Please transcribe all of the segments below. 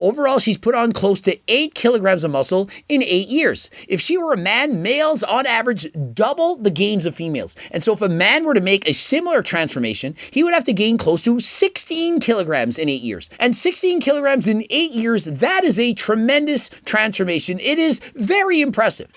Overall, she's put on close to 8 kilograms of muscle in 8 years. If she were a man, males on average double the gains of females. And so if a man were to make a similar transformation, he would have to gain close to 16 kilograms in 8 years. And 16 kilograms in 8 years, that is a tremendous transformation. It is very impressive.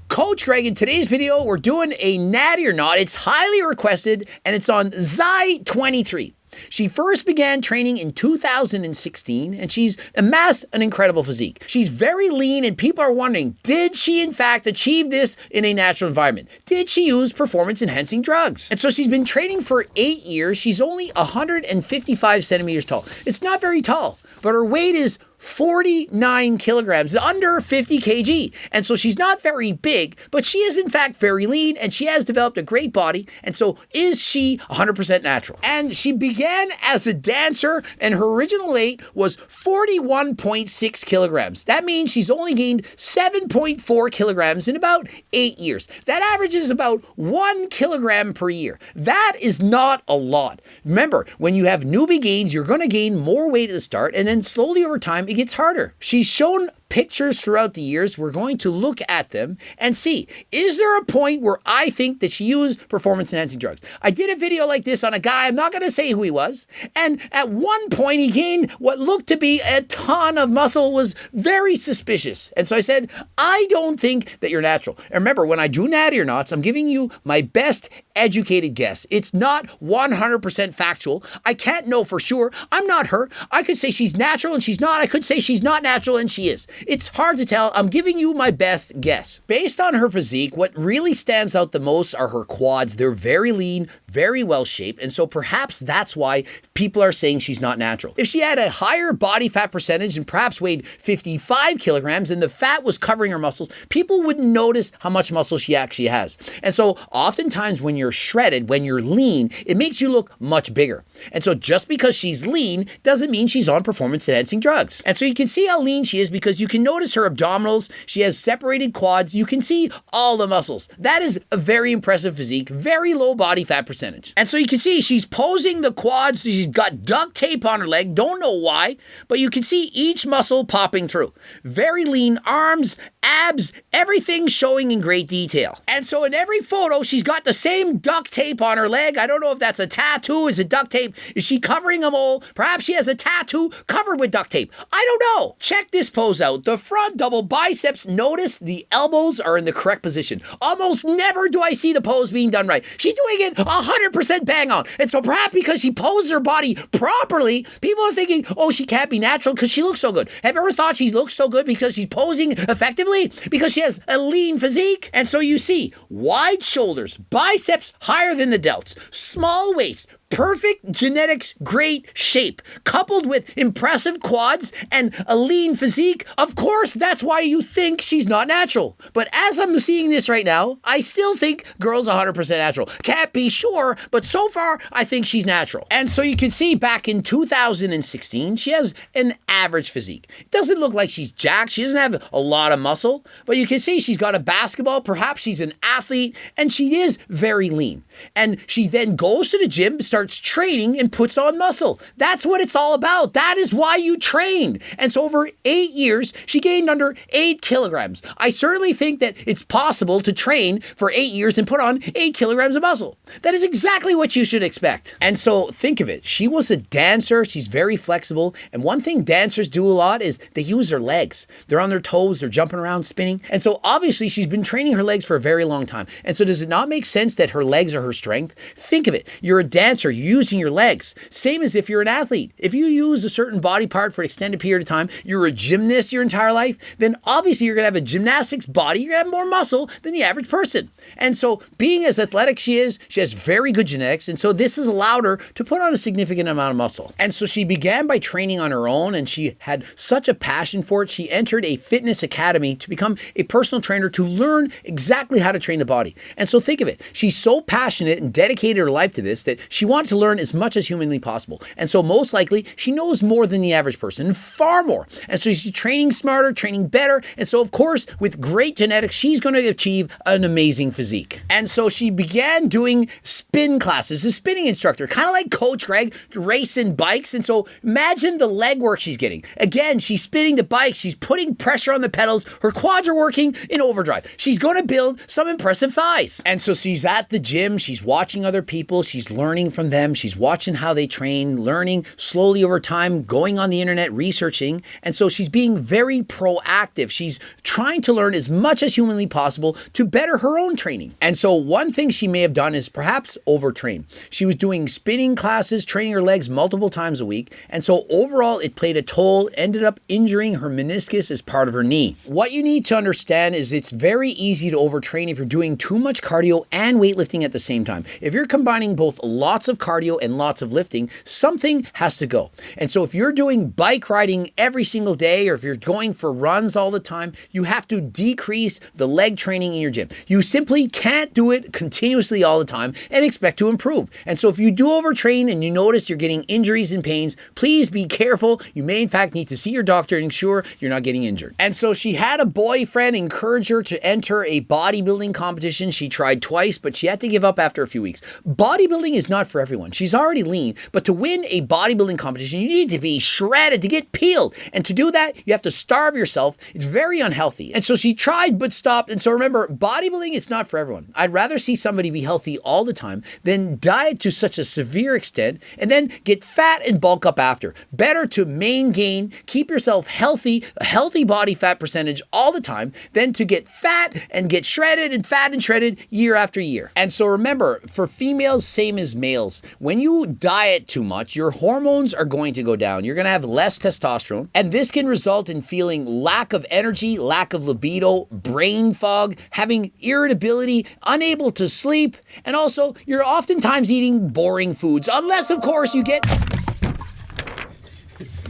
Coach Greg, in today's video, we're doing a natty or not. It's highly requested, and it's on Xi 23. She first began training in 2016, and she's amassed an incredible physique. She's very lean, and people are wondering, did she in fact achieve this in a natural environment? Did she use performance-enhancing drugs? And so she's been training for 8 years. She's only 155 centimeters tall. It's not very tall, but her weight is 49 kilograms, under 50 kg. And so she's not very big, but she is in fact very lean, and she has developed a great body. And so is she 100% natural? And she began as a dancer, and her original weight was 41.6 kilograms. That means she's only gained 7.4 kilograms in about 8 years. That averages about 1 kilogram per year. That is not a lot. Remember, when you have newbie gains, you're going to gain more weight at the start, and then slowly over time, it gets harder. She's shown pictures throughout the years. We're going to look at them and see, is there a point where I think that she used performance-enhancing drugs? I did a video like this on a guy, I'm not going to say who he was, and at one point he gained what looked to be a ton of muscle, was very suspicious. And so I said, I don't think that you're natural. And remember, when I do natty or nots, I'm giving you my best educated guess. It's not 100% factual. I can't know for sure. I'm not her. I could say she's natural and she's not. I could say she's not natural and she is. It's hard to tell. I'm giving you my best guess. Based on her physique, what really stands out the most are her quads. They're very lean, very well shaped, and so perhaps that's why people are saying she's not natural. If she had a higher body fat percentage and perhaps weighed 55 kilograms and the fat was covering her muscles, people wouldn't notice how much muscle she actually has. And so oftentimes when you're shredded, when you're lean, it makes you look much bigger. And so just because she's lean doesn't mean she's on performance-enhancing drugs. And so you can see how lean she is because you can notice her abdominals. She has separated quads. You can see all the muscles. That is a very impressive physique, very low body fat percentage. And so you can see she's posing the quads. She's got duct tape on her leg. Don't know why, but you can see each muscle popping through. Very lean arms, abs, everything showing in great detail. And so in every photo, she's got the same duct tape on her leg. I don't know if that's a tattoo. Is it duct tape? Is she covering a mole? Perhaps she has a tattoo covered with duct tape. I don't know. Check this pose out. The front double biceps. Notice the elbows are in the correct position. Almost never do I see the pose being done right. She's doing it 100% bang on. And so perhaps because she poses her body properly, people are thinking, oh, she can't be natural because she looks so good. Have you ever thought she looks so good because she's posing effectively? Because she has a lean physique? And so you see wide shoulders, biceps higher than the delts, small waist, perfect genetics, great shape, coupled with impressive quads and a lean physique. Of course, that's why you think she's not natural. But as I'm seeing this right now, I still think girl's 100% natural. Can't be sure, but so far, I think she's natural. And so you can see back in 2016, she has an average physique. It doesn't look like she's jacked. She doesn't have a lot of muscle, but you can see she's got a basketball. Perhaps she's an athlete, and she is very lean. And she then goes to the gym, starts training, and puts on muscle. That's what it's all about. That is why you train. And so over 8 years, she gained under 8 kilograms. I certainly think that it's possible to train for 8 years and put on 8 kilograms of muscle. That is exactly what you should expect. And so think of it. She was a dancer. She's very flexible. And one thing dancers do a lot is they use their legs. They're on their toes. They're jumping around, spinning. And so obviously she's been training her legs for a very long time. And so does it not make sense that her legs are her strength? Think of it. You're a dancer. You're using your legs. Same as if you're an athlete. If you use a certain body part for an extended period of time, you're a gymnast your entire life, then obviously you're going to have a gymnastics body. You're going to have more muscle than the average person. And so being as athletic she is, she has very good genetics. And so this has allowed her to put on a significant amount of muscle. And so she began by training on her own, and she had such a passion for it. She entered a fitness academy to become a personal trainer to learn exactly how to train the body. And so think of it. She's so passionate and dedicated her life to this that she wanted to learn as much as humanly possible. And so most likely she knows more than the average person, far more. And so she's training smarter, training better. And so of course, with great genetics, she's going to achieve an amazing physique. And so she began doing spin classes, a spinning instructor, kind of like Coach Greg, racing bikes. And so imagine the leg work she's getting. Again, she's spinning the bike. She's putting pressure on the pedals. Her quads are working in overdrive. She's going to build some impressive thighs. And so she's at the gym. She's watching other people. She's learning from them. She's watching how they train, learning slowly over time, going on the internet, researching. And so she's being very proactive. She's trying to learn as much as humanly possible to better her own training. And so one thing she may have done is perhaps overtrain. She was doing spinning classes, training her legs multiple times a week. And so overall, it played a toll, ended up injuring her meniscus as part of her knee. What you need to understand is it's very easy to overtrain if you're doing too much cardio and weightlifting at the same time. If you're combining both lots of cardio and lots of lifting, something has to go. And so if you're doing bike riding every single day, or if you're going for runs all the time, you have to decrease the leg training in your gym. You simply can't do it continuously all the time and expect to improve. And so if you do overtrain and you notice you're getting injuries and pains, please be careful. You may in fact need to see your doctor and ensure you're not getting injured. And so she had a boyfriend encourage her to enter a bodybuilding competition. She tried twice, but she had to give up after a few weeks. Bodybuilding is not for everyone. She's already lean, but to win a bodybuilding competition, you need to be shredded, to get peeled. And to do that, you have to starve yourself. It's very unhealthy. And so she tried but stopped. And so remember, bodybuilding is not for everyone. I'd rather see somebody be healthy all the time than diet to such a severe extent and then get fat and bulk up after. Better to gain, keep yourself healthy, a healthy body fat percentage all the time, than to get fat and get shredded and fat and shredded year after year. And so remember, for females, same as males, when you diet too much, your hormones are going to go down. You're going to have less testosterone, and this can result in feeling lack of energy, lack of libido, brain fog, having irritability, unable to sleep, and also you're oftentimes eating boring foods, unless of course you get...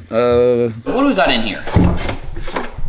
What do we got in here?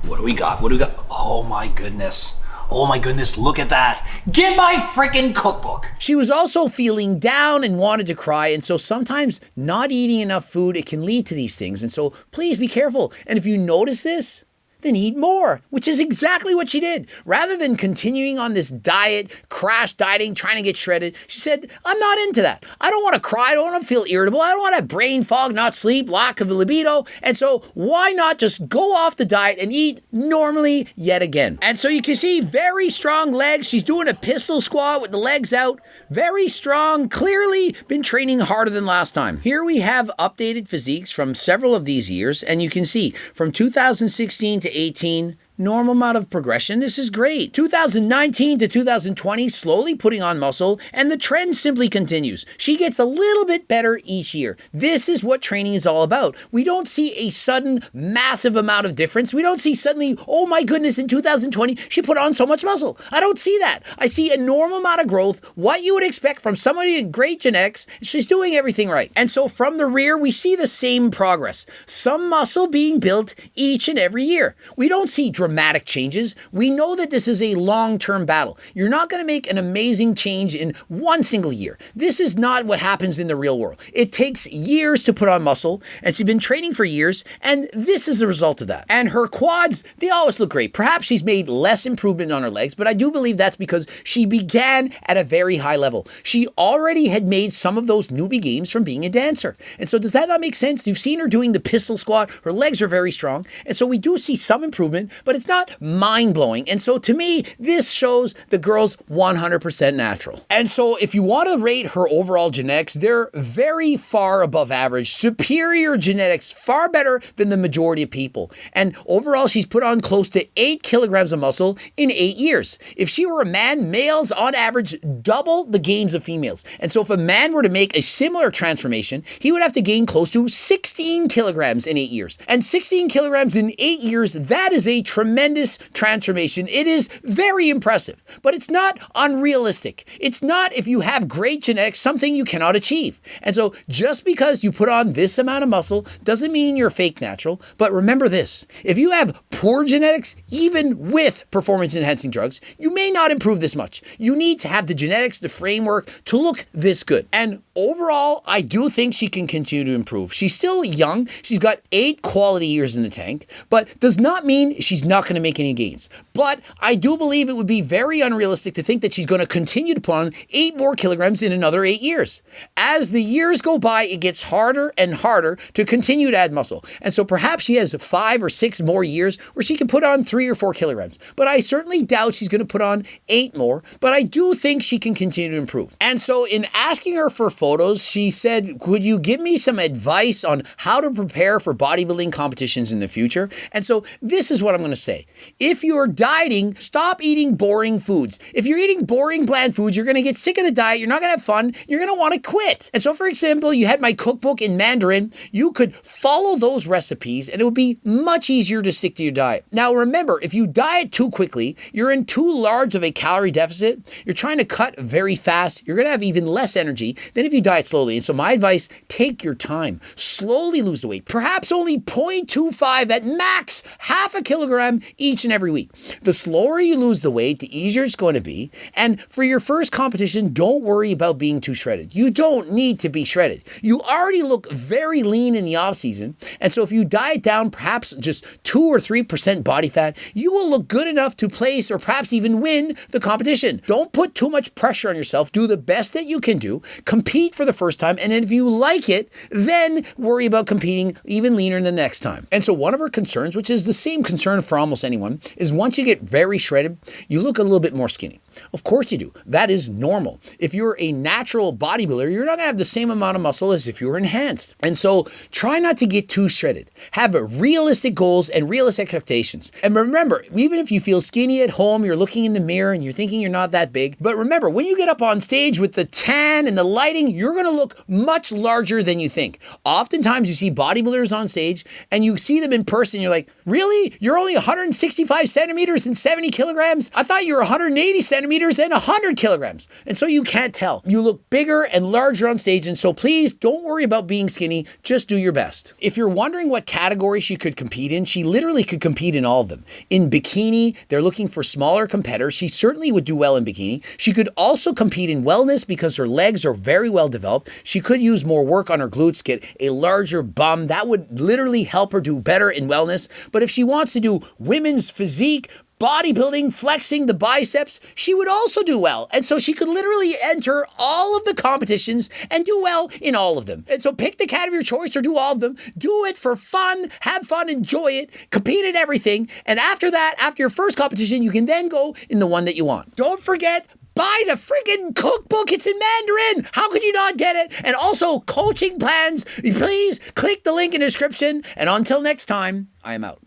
What do we got? What do we got? Oh my goodness. Oh my goodness, look at that. Get my freaking cookbook. She was also feeling down and wanted to cry. And so sometimes not eating enough food, it can lead to these things. And so please be careful. And if you notice this, then eat more, which is exactly what she did. Rather than continuing on this diet, crash dieting, trying to get shredded, she said, I'm not into that. I don't want to cry. I don't want to feel irritable. I don't want to have brain fog, not sleep, lack of libido. And so why not just go off the diet and eat normally yet again? And so you can see very strong legs. She's doing a pistol squat with the legs out. Very strong, clearly been training harder than last time. Here we have updated physiques from several of these years. And you can see from 2016 to 18, normal amount of progression. This is great. 2019 to 2020, slowly putting on muscle, and the trend simply continues. She gets a little bit better each year. This is what training is all about. We don't see a sudden massive amount of difference. We don't see suddenly, oh my goodness, in 2020, she put on so much muscle. I don't see that. I see a normal amount of growth, what you would expect from somebody with great genetics. She's doing everything right. And so from the rear, we see the same progress. Some muscle being built each and every year. We don't see dramatic changes. We know that this is a long-term battle. You're not going to make an amazing change in one single year. This is not what happens in the real world. It takes years to put on muscle, and she's been training for years, and this is the result of that. And her quads, they always look great. Perhaps she's made less improvement on her legs, but I do believe that's because she began at a very high level. She already had made some of those newbie gains from being a dancer. And so does that not make sense? You've seen her doing the pistol squat. Her legs are very strong. And so we do see some improvement, but it's not mind-blowing. And so to me, this shows the girl's 100% natural. And so if you want to rate her overall genetics, they're very far above average, superior genetics, far better than the majority of people. And overall, she's put on close to 8 kilograms of muscle in 8 years. If she were a man, males on average double the gains of females. And so if a man were to make a similar transformation, he would have to gain close to 16 kilograms in 8 years. And 16 kilograms in 8 years, that is a tremendous tremendous transformation. It is very impressive, but it's not unrealistic. It's not, if you have great genetics, something you cannot achieve. And so just because you put on this amount of muscle doesn't mean you're fake natural. But remember this, if you have poor genetics, even with performance enhancing drugs, you may not improve this much. You need to have the genetics, the framework to look this good. And overall, I do think she can continue to improve. She's still young. She's got 8 quality years in the tank, but does not mean she's not going to make any gains. But I do believe it would be very unrealistic to think that she's going to continue to put on 8 more kilograms in another 8 years. As the years go by, it gets harder and harder to continue to add muscle. And so perhaps she has 5 or 6 more years where she can put on 3 or 4 kilograms. But I certainly doubt she's going to put on 8 more, but I do think she can continue to improve. And so in asking her for photos, she said, could you give me some advice on how to prepare for bodybuilding competitions in the future? And so this is what I'm going to say. If you're dieting, stop eating boring foods. If you're eating boring, bland foods, you're going to get sick of the diet. You're not going to have fun. You're going to want to quit. And so, for example, you had my cookbook in Mandarin. You could follow those recipes and it would be much easier to stick to your diet. Now, remember, if you diet too quickly, you're in too large of a calorie deficit. You're trying to cut very fast. You're going to have even less energy than if you diet slowly. And so my advice, take your time. Slowly lose the weight. Perhaps only 0.25 at max, half a kilogram each and every week. The slower you lose the weight, the easier it's going to be. And for your first competition, don't worry about being too shredded. You don't need to be shredded. You already look very lean in the off season. And so if you diet down perhaps just 2 or 3% body fat, you will look good enough to place or perhaps even win the competition. Don't put too much pressure on yourself. Do the best that you can do. Compete for the first time. And if you like it, then worry about competing even leaner the next time. And so one of her concerns, which is the same concern for almost anyone, is once you get very shredded, you look a little bit more skinny. Of course you do. That is normal. If you're a natural bodybuilder, you're not going to have the same amount of muscle as if you were enhanced. And so try not to get too shredded. Have realistic goals and realistic expectations. And remember, even if you feel skinny at home, you're looking in the mirror and you're thinking you're not that big. But remember, when you get up on stage with the tan and the lighting, you're going to look much larger than you think. Oftentimes you see bodybuilders on stage and you see them in person. You're like, really? You're only 165 centimeters and 70 kilograms? I thought you were 180 centimeters and 100 kilograms. And so you can't tell. You look bigger and larger on stage. And so please don't worry about being skinny. Just do your best. If you're wondering what category she could compete in, she literally could compete in all of them. In bikini, they're looking for smaller competitors. She certainly would do well in bikini. She could also compete in wellness because her legs are very well developed. She could use more work on her glutes, get a larger bum. That would literally help her do better in wellness. But if she wants to do women's physique, bodybuilding, flexing the biceps, she would also do well. And so she could literally enter all of the competitions and do well in all of them. And so pick the category of your choice or do all of them. Do it for fun, have fun, enjoy it, compete in everything. And after that, after your first competition, you can then go in the one that you want. Don't forget, buy the friggin' cookbook. It's in Mandarin. How could you not get it? And also coaching plans. Please click the link in the description. And until next time, I am out.